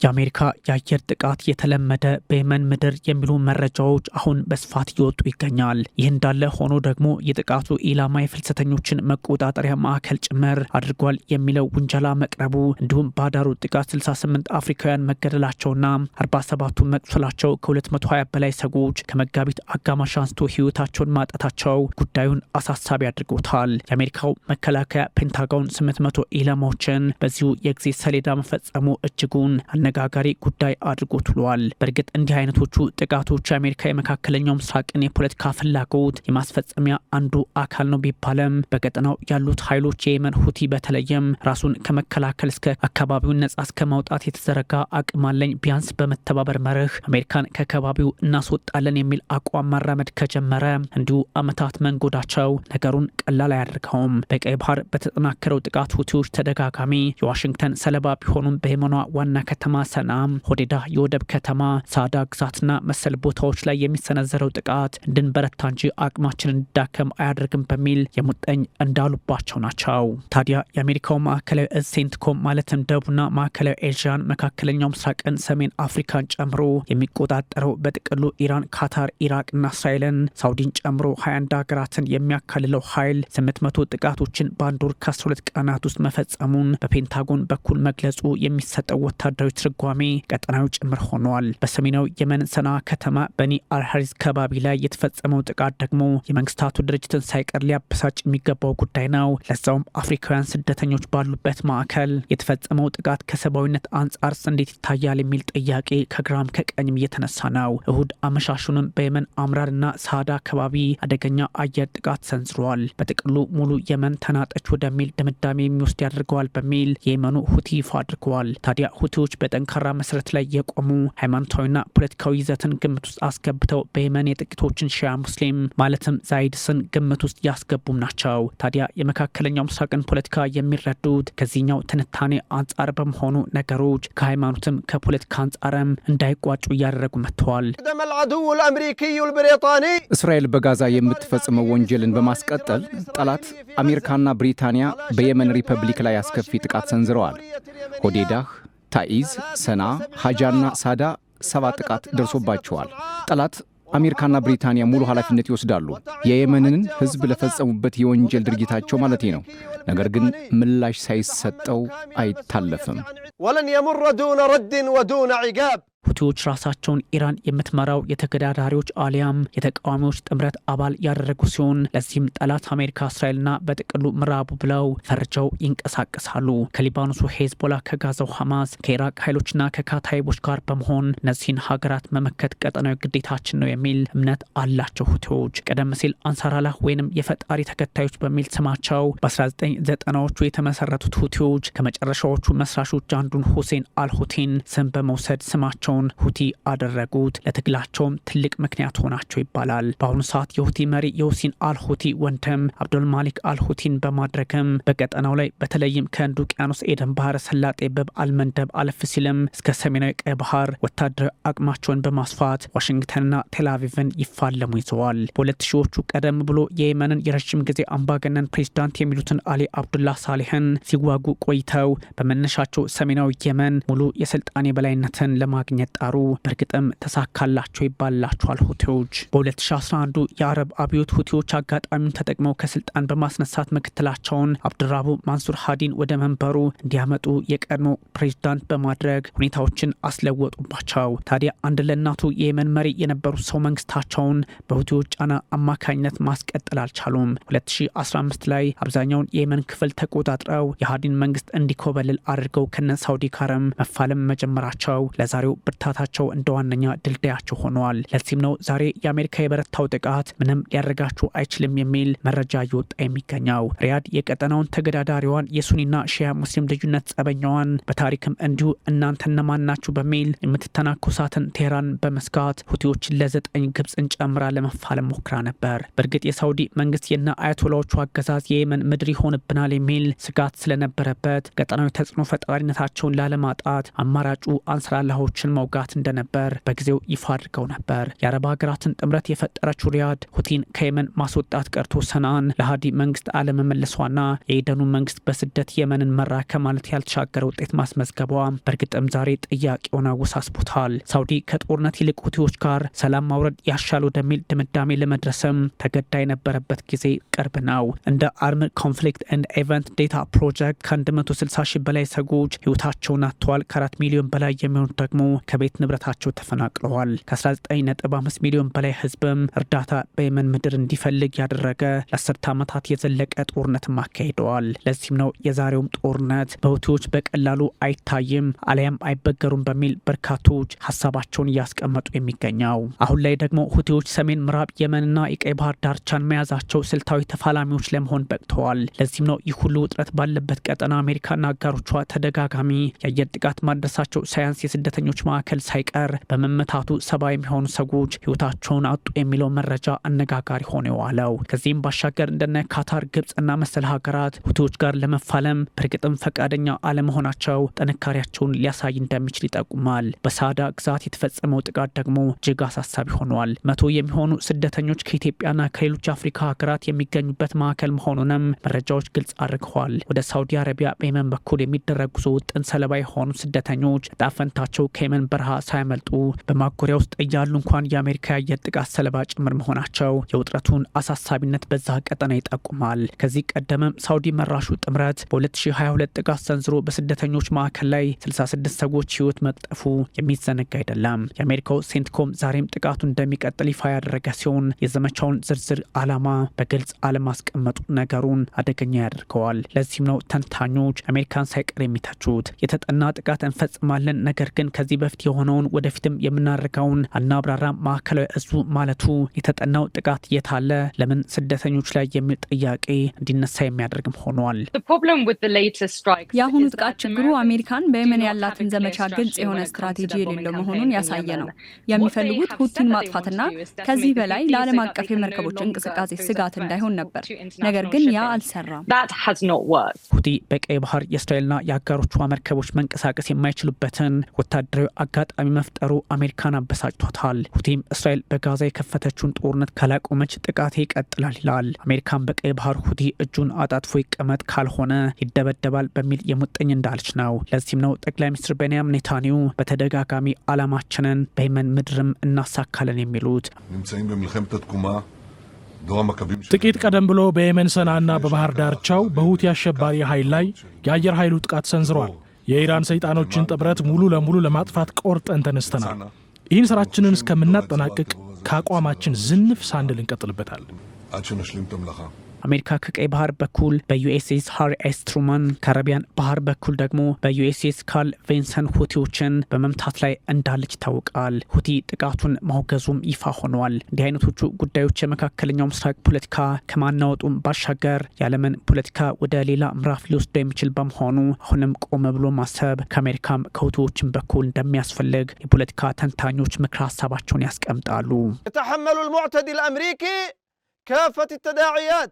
የአሜሪካ የአየር ጥቃት የተለመደ በየመን ምድር የሚሉ መረጃዎች አሁን በስፋት እየወጡ ይገኛል። ይህ እንዳለ ሆኖ ደግሞ የጥቃቱ ኢላማ የፍልሰተኞችን መቆጣጠሪያ ማዕከል ጭምር አድርጓል የሚለው ውንጀላ መቅረቡ እንዲሁም ባዳሩ ጥቃት 68 አፍሪካውያን መገደላቸውና 47ቱ መቁሰላቸው ከ220 በላይ ሰዎች ከመጋቢት አጋማሽ አንስቶ ህይወታቸውን ማጣታቸው ጉዳዩን አሳሳቢ አድርጎታል። የአሜሪካው መከላከያ ፔንታጎን 800 ኢላማዎችን በዚሁ የጊዜ ሰሌዳ መፈጸሙ እጅጉን አነጋጋሪ ጉዳይ አድርጎ ትሏል። በእርግጥ እንዲህ አይነቶቹ ጥቃቶች የአሜሪካ የመካከለኛው ምስራቅን የፖለቲካ ፍላጎት የማስፈጸሚያ አንዱ አካል ነው ቢባልም በቀጠናው ያሉት ኃይሎች የየመን ሁቲ በተለይም ራሱን ከመከላከል እስከ አካባቢውን ነጻ እስከ ማውጣት የተዘረጋ አቅም አለኝ ቢያንስ በመተባበር መርህ አሜሪካን ከከባቢው እናስወጣለን የሚል አቋም ማራመድ ከጀመረ እንዲሁ ዓመታት መንጎዳቸው ነገሩን ቀላል አያደርገውም። በቀይ ባህር በተጠናከረው ጥቃት ሁቲዎች ተደጋጋሚ የዋሽንግተን ሰለባ ቢሆኑም በየመኗ ዋና ከተማ ሰናም፣ ሆዴዳ የወደብ ከተማ፣ ሳዳ ግዛትና መሰል ቦታዎች ላይ የሚሰነዘረው ጥቃት እንድንበረታ እንጂ አቅማችን እንዲዳከም አያደርግም በሚል የሙጠኝ እንዳሉባቸው ናቸው። ታዲያ የአሜሪካው ማዕከላዊ እዝ ሴንትኮም ማለትም ደቡብና ማዕከላዊ ኤዥያን፣ መካከለኛው ምስራቅን፣ ሰሜን አፍሪካን ጨምሮ የሚቆጣጠረው በጥቅሉ ኢራን፣ ካታር፣ ኢራቅና እስራኤልን ሳውዲን ጨምሮ 21 ሀገራትን የሚያካልለው ኃይል 800 ጥቃቶችን በአንድ ወር ከ12 ቀናት ውስጥ መፈጸሙን በፔንታጎን በኩል መግለጹ የሚሰጠው ወታደራዊ ትርጓሜ ቀጠናዊ ጭምር ሆኗል። በሰሜናዊ የመን ሰና ከተማ በኒ አልሐሪዝ ከባቢ ላይ የተፈጸመው ጥቃት ደግሞ የመንግስታቱ ድርጅትን ሳይቀር ሊያበሳጭ የሚገባው ጉዳይ ነው። ለዛውም አፍሪካውያን ስደተኞች ባሉበት ማዕከል የተፈጸመው ጥቃት ከሰብአዊነት አንጻርስ እንዴት ይታያል የሚል ጥያቄ ከግራም ከቀኝም እየተነሳ ነው። እሁድ አመሻሹንም በየመን አምራርና ሳዳ አካባቢ አደገኛ አየር ጥቃት ሰንዝሯል። በጥቅሉ ሙሉ የመን ተናጠች ወደሚል ድምዳሜ የሚወስድ ያደርገዋል በሚል የየመኑ ሁቲ ይፋ አድርገዋል። ታዲያ ሁቲዎች በጠንካራ መሰረት ላይ የቆሙ ሃይማኖታዊና ፖለቲካዊ ይዘትን ግምት ውስጥ አስገብተው በየመን የጥቂቶችን ሺያ ሙስሊም ማለትም ዛይድስን ግምት ውስጥ ያስገቡም ናቸው። ታዲያ የመካከለኛው ምስራቅን ፖለቲካ የሚረዱት ከዚህኛው ትንታኔ አንጻር በመሆኑ ነገሮች ከሃይማኖትም ከፖለቲካ አንጻርም እንዳይቋጩ እያደረጉ መጥተዋል። እስራኤል በጋዛ የምትፈጽመው ወንጀልን በማስቀጠል ጠላት አሜሪካና ብሪታንያ በየመን ሪፐብሊክ ላይ አስከፊ ጥቃት ሰንዝረዋል። ሆዴዳህ፣ ታኢዝ፣ ሰና፣ ሀጃና ሳዳ 7 ጥቃት ደርሶባቸዋል። ጠላት አሜሪካና ብሪታንያ ሙሉ ኃላፊነት ይወስዳሉ፣ የየመንን ሕዝብ ለፈጸሙበት የወንጀል ድርጊታቸው ማለቴ ነው። ነገር ግን ምላሽ ሳይሰጠው አይታለፍም። ወለን የሙረ ዱነ ረድን ወዱነ ዒጋብ ሁቲዎች ራሳቸውን ኢራን የምትመራው የተገዳዳሪዎች አሊያም የተቃዋሚዎች ጥምረት አባል ያደረጉ ሲሆን ለዚህም ጠላት አሜሪካ፣ እስራኤልና በጥቅሉ ምዕራቡ ብለው ፈርጀው ይንቀሳቀሳሉ። ከሊባኖሱ ሄዝቦላ፣ ከጋዛው ሐማስ፣ ከኢራቅ ኃይሎችና ከካታይቦች ጋር በመሆን እነዚህን ሀገራት መመከት ቀጠናዊ ግዴታችን ነው የሚል እምነት አላቸው። ሁቲዎች ቀደም ሲል አንሳራላህ ወይንም የፈጣሪ ተከታዮች በሚል ስማቸው በ1990ዎቹ የተመሰረቱት ሁቲዎች ከመጨረሻዎቹ መስራቾች አንዱን ሁሴን አልሁቲን ስም በመውሰድ ስማቸው ሁቲ አደረጉት። ለትግላቸውም ትልቅ ምክንያት ሆናቸው ይባላል። በአሁኑ ሰዓት የሁቲ መሪ የሁሴን አልሁቲ ወንድም አብዱልማሊክ አልሁቲን በማድረግም በቀጠናው ላይ በተለይም ከህንድ ውቅያኖስ ኤደን ባህረ ሰላጤ በብ አልመንደብ አለፍ ሲልም እስከ ሰሜናዊ ቀይ ባህር ወታደራዊ አቅማቸውን በማስፋት ዋሽንግተንና ቴልአቪቭን ይፋለሙ ይዘዋል። በ2000ዎቹ ቀደም ብሎ የየመንን የረጅም ጊዜ አምባገነን ፕሬዚዳንት የሚሉትን አሊ አብዱላህ ሳሌህን ሲዋጉ ቆይተው በመነሻቸው ሰሜናዊ የመን ሙሉ የስልጣኔ በላይነትን ለማግኘት ጣሩ። በእርግጥም ተሳካላቸው ይባላቸዋል። ሁቲዎች በ2011 የአረብ አብዮት ሁቲዎች አጋጣሚውን ተጠቅመው ከስልጣን በማስነሳት ምክትላቸውን አብዱራቡ ማንሱር ሃዲን ወደ መንበሩ እንዲያመጡ የቀድሞ ፕሬዝዳንት በማድረግ ሁኔታዎችን አስለወጡባቸው። ታዲያ አንድ ለእናቱ የየመን መሪ የነበሩት ሰው መንግስታቸውን በሁቲዎች ጫና አማካኝነት ማስቀጠል አልቻሉም። 2015 ላይ አብዛኛውን የየመን ክፍል ተቆጣጥረው የሃዲን መንግስት እንዲኮበልል አድርገው ከነ ሳውዲ ጋርም መፋለም መጀመራቸው ለዛሬው ብርታታቸው እንደ ዋነኛ ድልዳያቸው ሆነዋል። ለዚህም ነው ዛሬ የአሜሪካ የበረታው ጥቃት ምንም ሊያደርጋቸው አይችልም የሚል መረጃ እየወጣ የሚገኘው። ሪያድ የቀጠናውን ተገዳዳሪዋን የሱኒና ሺያ ሙስሊም ልዩነት ጸበኛዋን በታሪክም እንዲሁ እናንተ እነማን ናችሁ በሚል የምትተናኮሳትን ቴህራን በመስጋት ሁቲዎችን ለ9 ግብፅን ጨምራ ለመፋለም ሞክራ ነበር። በእርግጥ የሳውዲ መንግስት የና አያቶላዎቹ አገዛዝ የየመን ምድር ይሆንብናል የሚል ስጋት ስለነበረበት ቀጠናዊ ተጽዕኖ ፈጣሪነታቸውን ላለማጣት አማራጩ አንስራላሆችን ለመውጋት እንደነበር በጊዜው ይፋ አድርገው ነበር። የአረብ ሀገራትን ጥምረት የፈጠረችው ሪያድ ሁቲን ከየመን ማስወጣት ቀርቶ ሰንዓን ለሃዲ መንግስት አለመመለሷና የኤደኑ መንግስት በስደት የመንን መራ ከማለት ያልተሻገረ ውጤት ማስመዝገቧ በእርግጥም ዛሬ ጥያቄውን አወሳስቦታል። ሳውዲ ከጦርነት ይልቅ ሁቲዎች ጋር ሰላም ማውረድ ያሻል ወደሚል ድምዳሜ ለመድረስም ተገዳ የነበረበት ጊዜ ቅርብ ነው። እንደ አርምድ ኮንፍሊክት ኤንድ ኤቨንት ዴታ ፕሮጀክት ከ160 ሺህ በላይ ሰዎች ህይወታቸውን አጥተዋል። ከ4 ሚሊዮን በላይ የሚሆኑት ደግሞ ከቤት ንብረታቸው ተፈናቅለዋል። ከ19.5 ሚሊዮን በላይ ህዝብም እርዳታ በየመን ምድር እንዲፈልግ ያደረገ ለ10 ዓመታት የዘለቀ ጦርነትም አካሂደዋል። ለዚህም ነው የዛሬውም ጦርነት በሁቲዎች በቀላሉ አይታይም አሊያም አይበገሩም በሚል በርካቶች ሀሳባቸውን እያስቀመጡ የሚገኘው። አሁን ላይ ደግሞ ሁቲዎች ሰሜን ምዕራብ የመንና የቀይ ባህር ዳርቻን መያዛቸው ስልታዊ ተፋላሚዎች ለመሆን በቅተዋል። ለዚህም ነው ይህ ሁሉ ውጥረት ባለበት ቀጠና አሜሪካና አጋሮቿ ተደጋጋሚ የአየር ጥቃት ማድረሳቸው ሳያንስ የስደተኞች ማዕከል ሳይቀር በመመታቱ 70 የሚሆኑ ሰዎች ህይወታቸውን አጡ የሚለው መረጃ አነጋጋሪ ሆነ የዋለው። ከዚህም ባሻገር እንደነ ካታር፣ ግብጽና መሰል ሀገራት ሁቲዎች ጋር ለመፋለም በእርግጥም ፈቃደኛ አለመሆናቸው ጥንካሬያቸውን ሊያሳይ እንደሚችል ይጠቁማል። በሳዳ ግዛት የተፈጸመው ጥቃት ደግሞ እጅግ አሳሳቢ ሆኗል። 100 የሚሆኑ ስደተኞች ከኢትዮጵያና ከሌሎች አፍሪካ ሀገራት የሚገኙበት ማዕከል መሆኑንም መረጃዎች ግልጽ አድርገዋል። ወደ ሳውዲ አረቢያ በየመን በኩል የሚደረግ ጉዞ ውጥን ሰለባ የሆኑ ስደተኞች ዕጣ ፈንታቸው ከየመን በረሃ ሳያመልጡ በማጎሪያ ውስጥ እያሉ እንኳን የአሜሪካ የአየር ጥቃት ሰለባ ጭምር መሆናቸው የውጥረቱን አሳሳቢነት በዛ ቀጠና ይጠቁማል። ከዚህ ቀደምም ሳውዲ መራሹ ጥምረት በ2022 ጥቃት ሰንዝሮ በስደተኞች ማዕከል ላይ 66 ሰዎች ህይወት መቅጠፉ የሚዘነጋ አይደለም። የአሜሪካው ሴንትኮም ዛሬም ጥቃቱ እንደሚቀጥል ይፋ ያደረገ ሲሆን የዘመቻውን ዝርዝር ዓላማ በግልጽ አለማስቀመጡ ነገሩን አደገኛ ያደርገዋል። ለዚህም ነው ተንታኞች አሜሪካን ሳይቀር የሚተቹት። የተጠና ጥቃት እንፈጽማለን፣ ነገር ግን ከዚህ በፊት የሆነውን ወደፊትም የምናደርገውን አናብራራ ማዕከላዊ እዙ ማለቱ የተጠናው ጥቃት የታለ ለምን ስደተኞች ላይ የሚል ጥያቄ እንዲነሳ የሚያደርግም ሆኗል። የአሁኑ ጥቃት ችግሩ አሜሪካን በየመን ያላትን ዘመቻ ግልጽ የሆነ ስትራቴጂ የሌለው መሆኑን ያሳየ ነው። የሚፈልጉት ሁቲን ማጥፋትና ከዚህ በላይ ለዓለም አቀፍ የመርከቦች እንቅስቃሴ ስጋት እንዳይሆን ነበር። ነገር ግን ያ አልሰራም። ሁቲ በቀይ ባህር የእስራኤልና የአጋሮቿ መርከቦች መንቀሳቀስ የማይችሉበትን ወታደራዊ አጋጣሚ መፍጠሩ አሜሪካን አበሳጭቷታል። ሁቲም እስራኤል በጋዛ የከፈተችውን ጦርነት ካላቆመች ጥቃቴ ይቀጥላል ይላል። አሜሪካን በቀይ ባህር ሁቲ እጁን አጣጥፎ ይቀመጥ ካልሆነ ይደበደባል በሚል የሙጥኝ እንዳለች ነው። ለዚህም ነው ጠቅላይ ሚኒስትር ቤንያሚን ኔታንያሁ በተደጋጋሚ ዓላማችንን በየመን ምድርም እናሳካለን የሚሉት። ጥቂት ቀደም ብሎ በየመን ሰንዓና በባህር ዳርቻው በሁቲ አሸባሪ ኃይል ላይ የአየር ኃይሉ ጥቃት ሰንዝሯል። የኢራን ሰይጣኖችን ጥምረት ሙሉ ለሙሉ ለማጥፋት ቆርጠን ተነስተናል። ይህን ስራችንን እስከምናጠናቅቅ ከአቋማችን ዝንፍ ሳንድል እንቀጥልበታል። አሜሪካ ከቀይ ባህር በኩል በዩኤስኤስ ሃሪ ኤስ ትሩማን ከአረቢያን ባህር በኩል ደግሞ በዩኤስኤስ ካርል ቪንሰን ሁቲዎችን በመምታት ላይ እንዳለች ይታወቃል። ሁቲ ጥቃቱን ማውገዙም ይፋ ሆኗል። እንዲህ አይነቶቹ ጉዳዮች የመካከለኛው ምስራቅ ፖለቲካ ከማናወጡም ባሻገር የዓለምን ፖለቲካ ወደ ሌላ ምዕራፍ ሊወስደው የሚችል በመሆኑ አሁንም ቆም ብሎ ማሰብ ከአሜሪካም ከሁቲዎችም በኩል እንደሚያስፈልግ የፖለቲካ ተንታኞች ምክረ ሀሳባቸውን ያስቀምጣሉ። يتحمل المعتدي الأمريكي كافة التداعيات